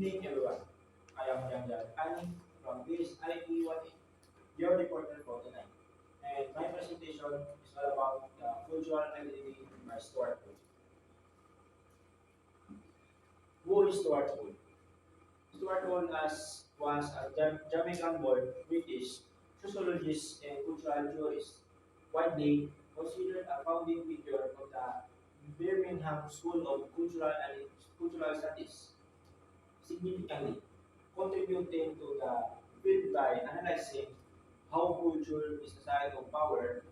evening, everyone. I am Janjan Ani from this IT1A, your reporter for tonight. And my presentation is all about the cultural identity by Stuart Hall. Who is Stuart Hall? Stuart Hall was a Jamaican-born British sociologist and cultural theorist, widely considered a founding figure of the Birmingham School of Cultural Studies. Significantly contributing to the field by analyzing how culture is a side of power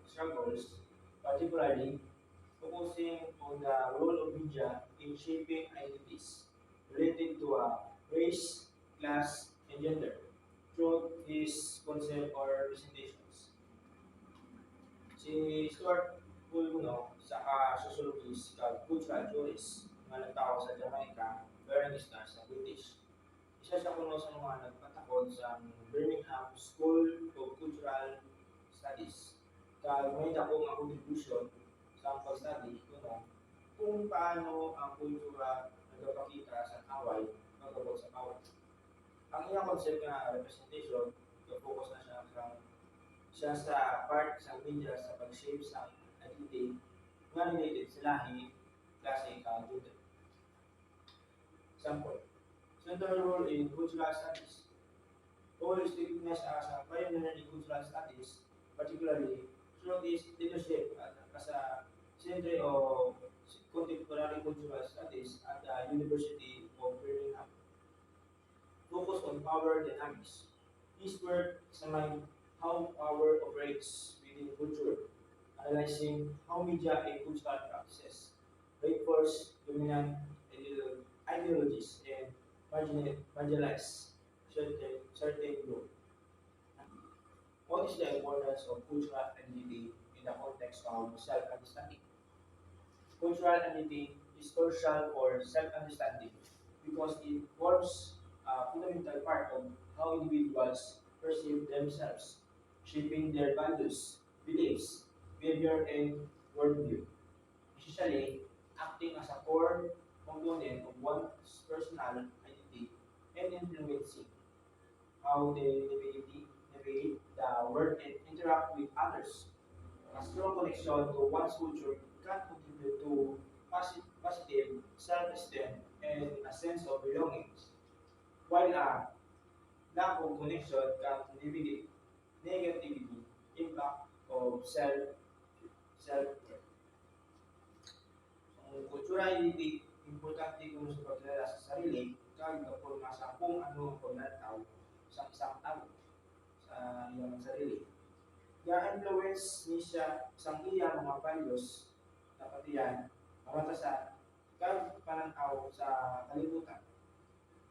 struggles, particularly focusing on the role of media in shaping identities related to race, class, and gender through his concept or presentations. Si Stuart Pulmono sa sociologist kag cultural theorist nga nagtawo sa Jamaica bearing stars sa British. Isa siya kuno sa mga nagpatakod sa Birmingham School of Cultural Studies. Kag may dako nga contribution sa pag-study kuno kung paano ang kultura nagpapakita sa away pagabot sa power. Ang iyang concept nga representation, focus na siya sa part sa media sa pag-shape sa identity nga related sa lahi, klase, kag gender. Example, central role in cultural studies. Paul is recognized as a pioneer in cultural studies, particularly through his leadership as a Center of Contemporary Cultural Studies at the University of Birmingham. Focus on power dynamics. His work examined how power operates within culture, analyzing how media and cultural practices reinforce dominant ideologies and marginalize certain group. What is the importance of cultural identity in the context of self-understanding? Cultural identity is crucial for self-understanding because it forms a fundamental part of how individuals perceive themselves, shaping their values, beliefs, behavior, and worldview. Essentially, acting as a core component of one's personal identity and influencing how they navigate the world and interact with others. A strong connection to one's culture can contribute to positive self-esteem and a sense of belonging, while a lack of connection can negatively impact of self-worth. Ang kultura hindi importante kung sa pagkilala sa sarili, kag kaporma sa kung ano ang pagnanataw sa isang tao sa iyang sarili. Ga-influence ni siya sa iya mga values na patiyan mabata sa kag pananaw sa kalibutan.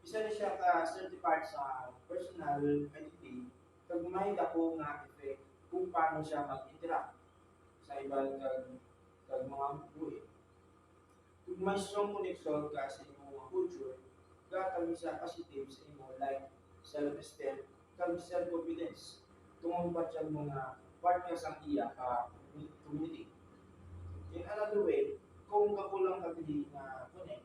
Isa ni siya ka certified sa personal identity kag may dako nga effect kung paano siya mag-interact sa ibang kag mga buhi. Kung may strong connection ka sa imong mga culture, gatawin sa positive sa imo like self-esteem kag self-confidence. Tungod ba siya mga part ka sa iya ka community. In another way, kung kakulang ka dili nga connect,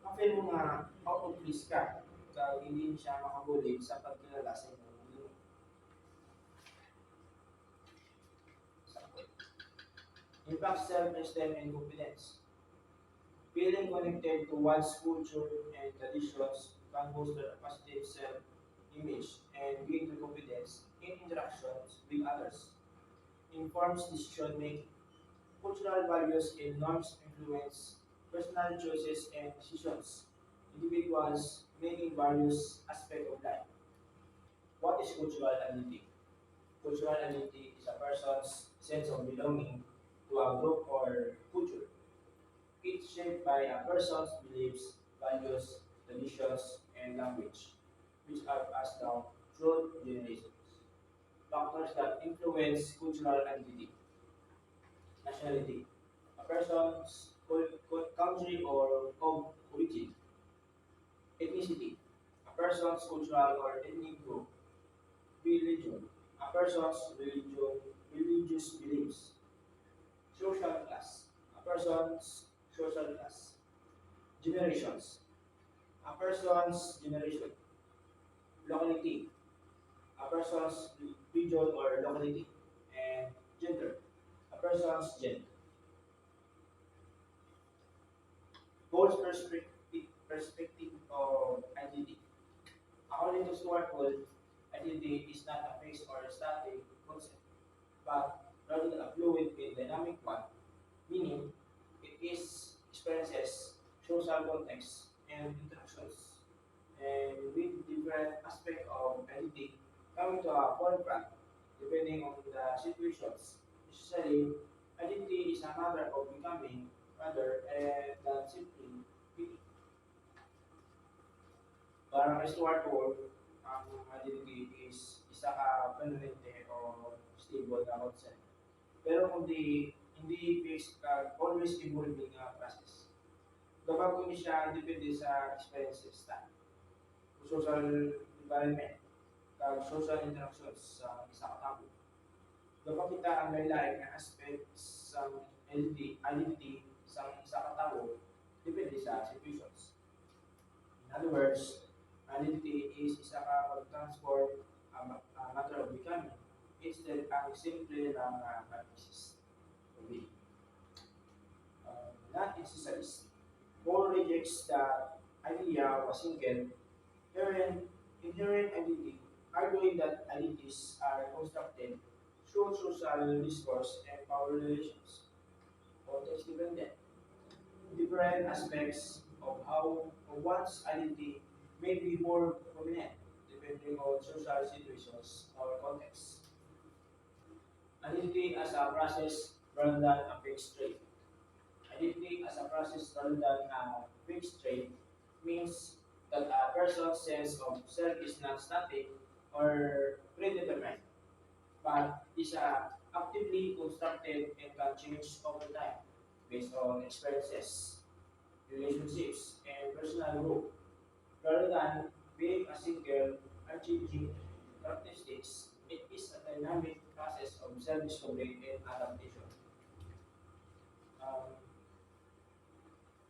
ma-feel mo nga out of place ka kag hindi siya makabulig sa pagkilala sa imong mundo. Impact self-esteem and confidence. Feeling connected to one's culture and traditions can foster a positive self-image and greater confidence in interactions with others. Informs decision making. Cultural values and norms influence personal choices and decisions. Individuals making various aspects of life. What is cultural identity? Cultural identity is a person's sense of belonging to a group or culture. It's shaped by a person's beliefs, values, traditions, and language, which are passed down through generations. Factors that influence cultural identity. Nationality. A person's country or of origin. Ethnicity. A person's cultural or ethnic group. Religion. A person's religious beliefs. Social class. A person's social class. Generations. A person's generation, locality, a person's region or locality, and gender, a person's gender. Paul's perspective of identity. According to Stuart Hall, identity is not a fixed or static concept, but rather a fluid and dynamic one, meaning it is experiences, social context, and interactions, and with different aspects of identity coming to a forefront depending on the situations. Essentially, identity is a matter of becoming rather than simply being. Parang Stuart Hall, ang identity is isa ka permanente o stable na concept. Pero kung hindi fixed ka, always evolving process. Kapag kung siya depende sa experiences ta, social environment, kag social interactions sa isa ka tao. Kapag kita ang lain-lain nga aspect sa identity sa isa ka tao, depende sa situations. In other words, identity is isa ka pag-transform a matter of becoming instead ang simple lang practices. Okay. Not exercise. Paul rejects the idea of a single inherent identity, arguing that identities are constructed through social discourse and power relations, context dependent. Different aspects of one's identity may be more prominent depending on social situations or context. Identity as a process rather than a fixed trait. Identity as a process rather than a fixed trait means that a person's sense of self is not static or predetermined, but is actively constructed and can change over time based on experiences, relationships, and personal growth, rather than being a single unchanging characteristics. It is a dynamic process of self-discovery and adaptation. Um,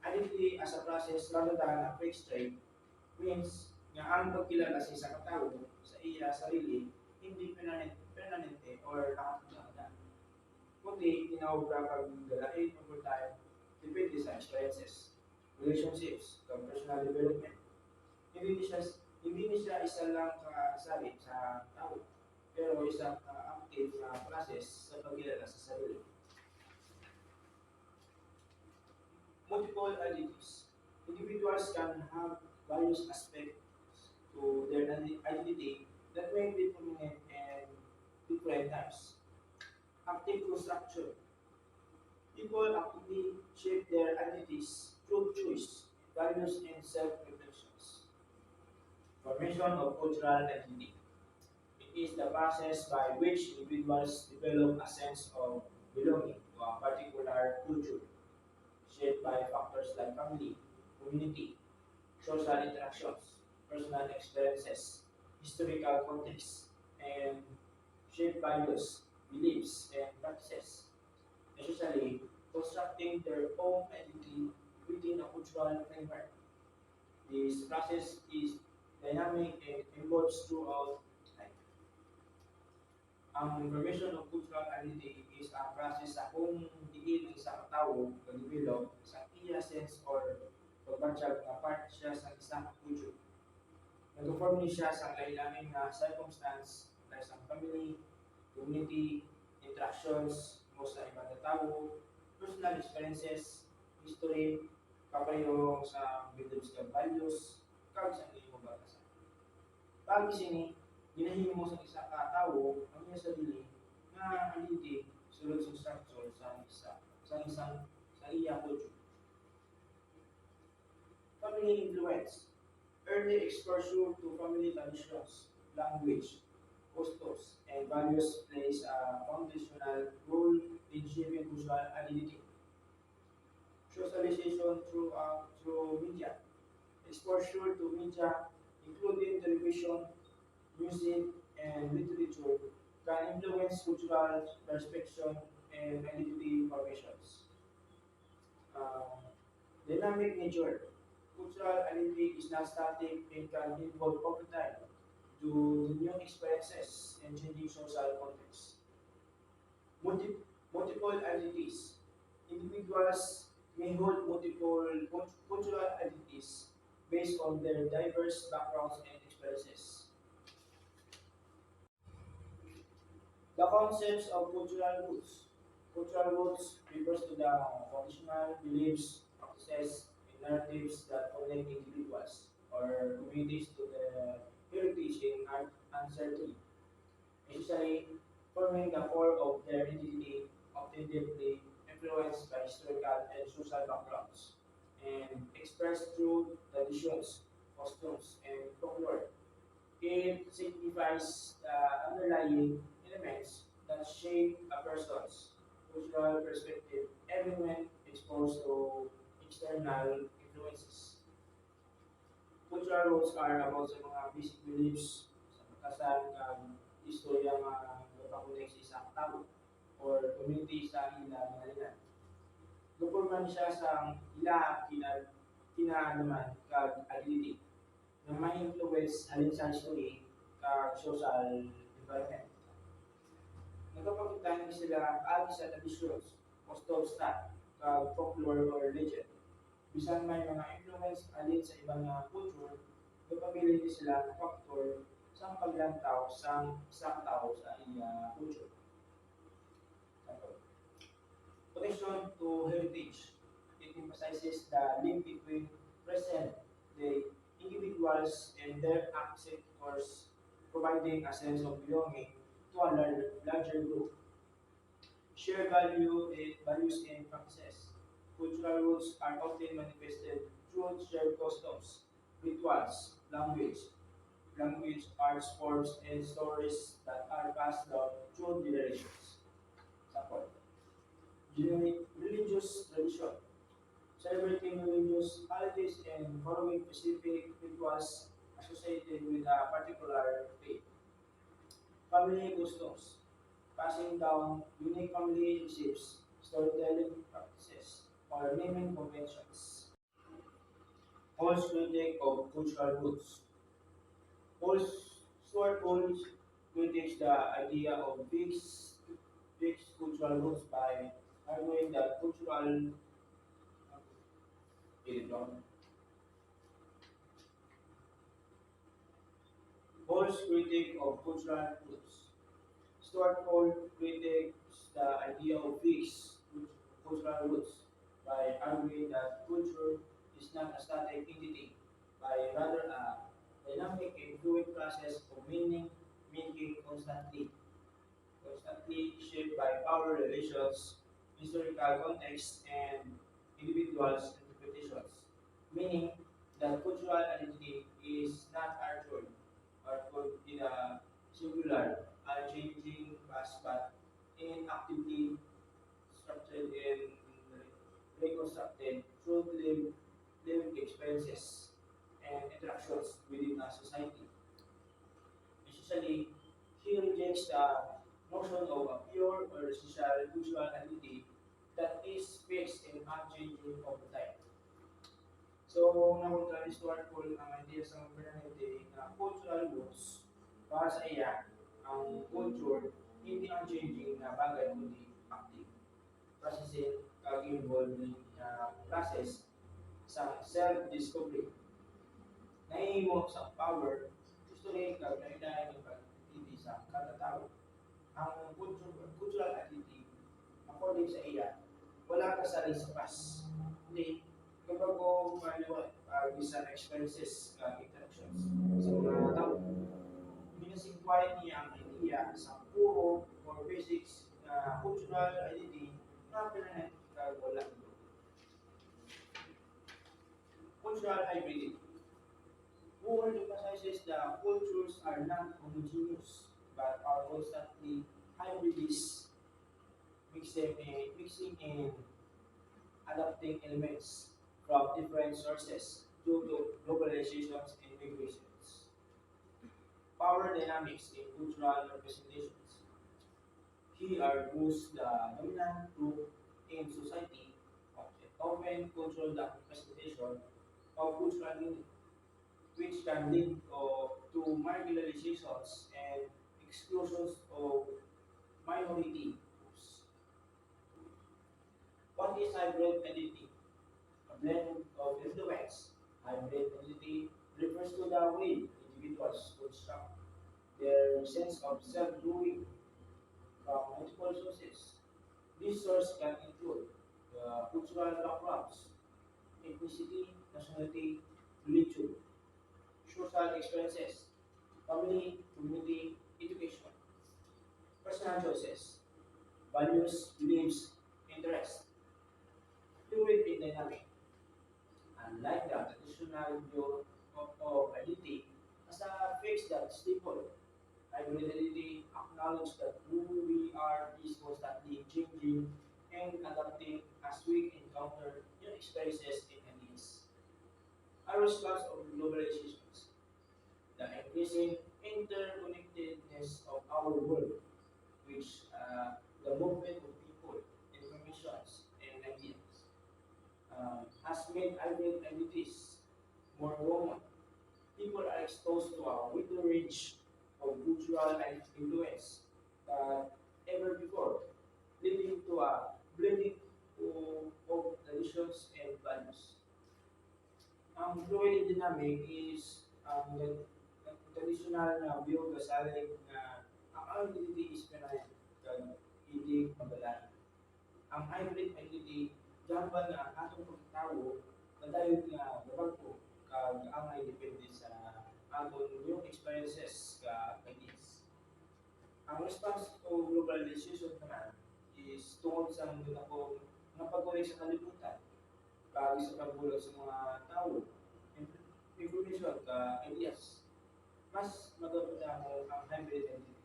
Identity as a process rather than a fixed trait means nga ang pagkilala sa isang katao sa iya sarili hindi permanente or nakatagda. Kundi tinawag kag galain over time depende sa experiences, relationships, kag personal development. Hindi ni siya hindi ni siya isa lang kasali sa tao, pero isang active na process sa pagkilala sa sarili. Multiple identities. Individuals can have various aspects to their identity that may be prominent and different types. Active construction. People actively shape their identities through choice, values, and self-reflections. Formation of cultural identity. It is the process by which individuals develop a sense of belonging to a particular culture, shaped by factors like family, community, social interactions, personal experiences, historical context, and shared values, beliefs, and practices, essentially constructing their own identity within a cultural framework. This process is dynamic and evolves throughout time. Ang formation of cultural identity is a process sa kung diin ng isang tao pag-develop sa iya sense or pagbansag na part siya sa isang culture. Nag-form ni siya sa kailangan na circumstance na isang family, community, interactions mo sa ibang tao, personal experiences, history, kapayo sa beliefs and values, kag sa iyong batasan. Pag isini, ginahimo mo sa isa ka tao ang iya sarili na identity sulod sa structure sa iya culture. Family influence. Early exposure to family traditions, language, customs, and values plays a foundational role in shaping cultural identity. Socialization through media. Exposure to media, including television, music, and literature, can influence cultural perception and identity formations. Um, Dynamic nature. Cultural identity is not static and can evolve over time due to new experiences and changing social contexts. Multi- Multiple identities. Individuals may hold multiple cultural identities based on their diverse backgrounds and experiences. The concepts of cultural roots. Cultural roots refers to the traditional beliefs, practices, and narratives that connect individuals or communities to the heritage and ancestry, essentially forming the core of their identity, often deeply influenced by historical and social backgrounds, and expressed through traditions, costumes, and folklore. It signifies the underlying elements that shape a person's cultural perspective even when exposed to external influences. Cultural roots are about sa mga basic beliefs sa pagkasan kag istorya nga nagpakunik sa isang tao or community sa ila mga Lukurman siya sa ila kinalaman kag identity na may influence alin sa history kag social environment. Nagpapakitaan sila agi sa traditions, customs na, kag folklore or legend. Bisan may mga influence alin sa ibang nga culture, nagpapili sila ng factor sa paglantaw sa isang tao sa iya culture. Connection to heritage. It emphasizes the link between present day individuals and their ancestors, providing a sense of belonging to a larger group. Shared values and practices. Cultural roots are often manifested through shared customs, rituals, language, arts forms, and stories that are passed down through generations. Example, religious tradition, celebrating religious holidays and following specific rituals associated with a particular faith. Family customs, passing down unique family recipes, storytelling practices, or naming conventions. Paul's critique of cultural roots. Stuart Hall critiques the idea of fixed cultural roots by arguing that cultural Hall's critique of cultural roots. Stuart Hall critiques the idea of fixed cultural roots by arguing that culture is not a static entity, but rather a dynamic and fluid process of meaning making constantly shaped by power relations, historical context, and individuals' interpretations. Meaning that cultural identity is not artful in a singular, unchanging past, but in actively structured and reconstructed through lived experiences and interactions within a society. Essentially, he rejects the notion of a pure or social cultural identity that is fixed and unchanging over time. So, napunta ni Stuart Hall ang idea sa modernity na cultural roots para sa iya ang culture hindi unchanging na bagay kundi active processing kag-involving process sa self-discovery. Nahihimo sa power, gusto rin kag naidahan yung pag-ibig sa kada tao. Ang cultural identity, according sa iya, wala ka sa pas. Hindi, kapag ko maliwan, bisan experiences, interactions sa mga tao, minasigway niya ang idea sa puro or basics cultural identity na pinanet wala. Cultural hybridity. Who emphasizes that cultures are not homogeneous but are constantly hybrids, mixing and adapting elements from different sources due to globalizations and migrations. Power dynamics in cultural representations. Here who's the dominant group in society, often cultural representation of cultural unity, which can lead to marginalizations and exclusions of minority groups. What is hybrid identity? A blend of influence. Hybrid identity refers to the way individuals construct their sense of self-doing from multiple sources. These sources can include the cultural backgrounds, ethnicity, nationality, religion, social experiences, family, community, education, personal choices, values, beliefs, interests, fluid and dynamic. Unlike the traditional view of identity as a fixed and stable, hybrid identity acknowledges that who we are is constantly changing and adapting as we encounter new experiences and ideas. A response of globalizations, the increasing interconnectedness of our world, which the movement of people, informations, and ideas has made hybrid identities more common. People are exposed to a wider range of cultural and influence than ever before, leading to a blending of traditions and values. Fluid dynamic is the traditional na view kasaling na ang identity is pinayan kag hindi magalaan. Ang hybrid identity jamban nga ang atong pagkatao padayon nga gabagko kag ang ay depende sa aton new experiences ka ideas. Ang response to globalization naman is tungod sa mga ako nga pagkulik sa kalibutan kag sa pagbulag sa mga tao information ka ideas mas magagamit mo ang hybrid identity.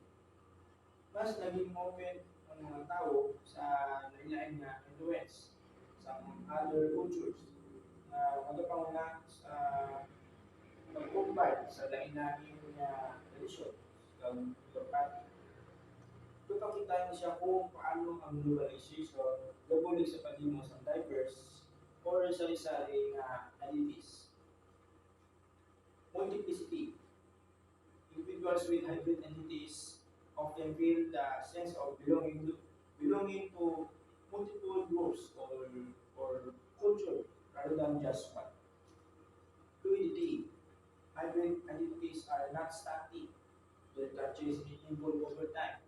Mas naging open ang mga tao sa nailain nga influence sa mga other cultures na magapanguna sa pag-combine sa lain-lain nga tradisyon kag pagpati. Ipakita niya siya kung paano ang globalization gabulig sa paghimo sa diverse or sari-sari nga identities. Multiplicity. Individuals with hybrid entities often feel the sense of belonging to multiple groups or culture rather than just one. Fluidity. Hybrid identities are not static. Their changes evolve over time.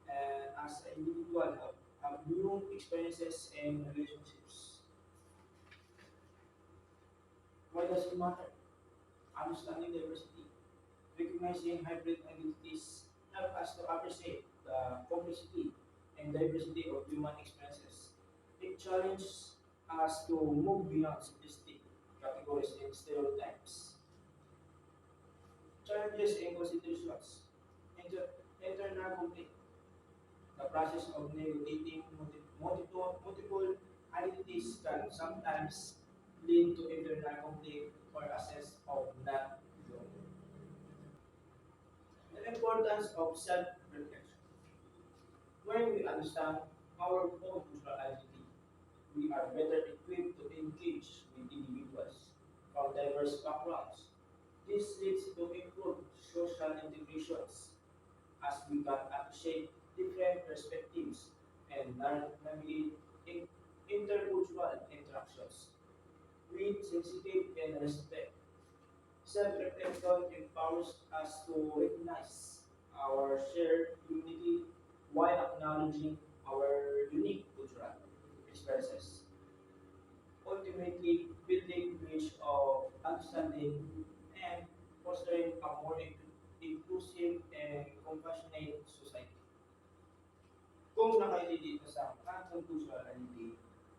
And as an individual have new experiences and relationships. Why does it matter? Understanding diversity. Recognizing hybrid identities help us to appreciate the complexity and diversity of human experiences. It challenges us to move beyond simplistic categories and stereotypes. Challenges and considerations. Internal conflict. The process of navigating multiple identities can sometimes lead to internal conflict or a sense of not belonging. The importance of self-reflection. When we understand our own cultural identity, we are better equipped to engage with individuals from diverse backgrounds. This leads to improved social integrations as we can appreciate different perspectives and navigate intercultural interactions with sensitivity and respect. Self-reflection empowers us to recognize our shared unity while acknowledging our unique cultural experiences, ultimately building bridge of understanding and fostering a more inclusive and compassionate society. Kung nakaili dito sa atong cultural identity,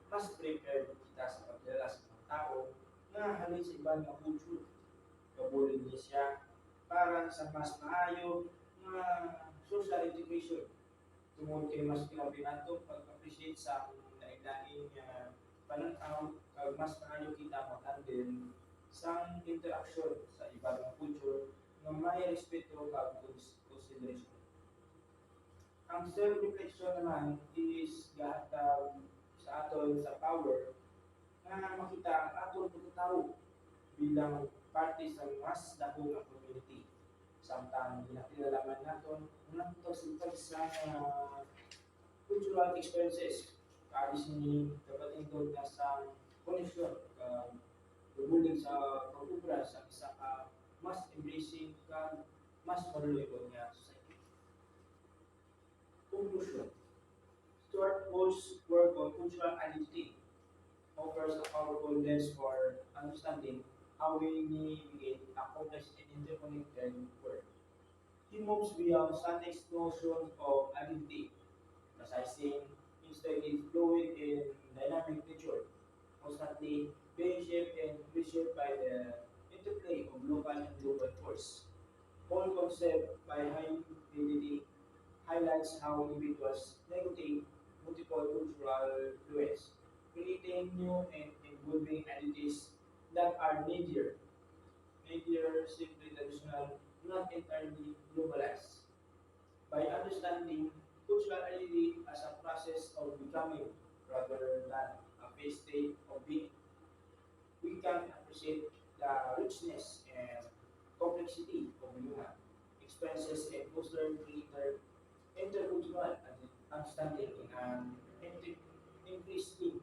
mas prepared kita sa pagdala sa mga tao nga halin sa ibang nga culture. Kabulig niya siya para sa mas maayo nga social integration. Tungod kay mas kinabinato pag-appreciate sa lain-lain nga pananaw kag mas maayo kita mag-handle sa interaction sa ibang nga culture nga may respeto kag consideration. Ang self-reflection naman is gahatag sa aton sa power nga makita ang aton pagkatao bilang parte sa mas dakong nga community. Samtang ginakilalaman naton sa cultural experiences. Kaabis ni dapat ito na sa koneksyon, lumulig sa kultura sa isa ka mas embracing ka mas malulupon nga society. Conclusion. Stuart Hall's work on cultural identity offers a powerful lens for understanding how we navigate a complex and interconnected world. He moves beyond static notions of identity, emphasizing instead its fluid and dynamic nature, constantly being shaped and reshaped by the interplay of local and global force. Whole concept by high fidelity highlights how individuals negotiate multiple cultural fluids, creating new and evolving identities that are neither simply traditional, not entirely globalized. By understanding cultural identity as a process of becoming rather than a phase state of being, we can appreciate the richness and complexity of human experiences and foster intercultural understanding in an increasingly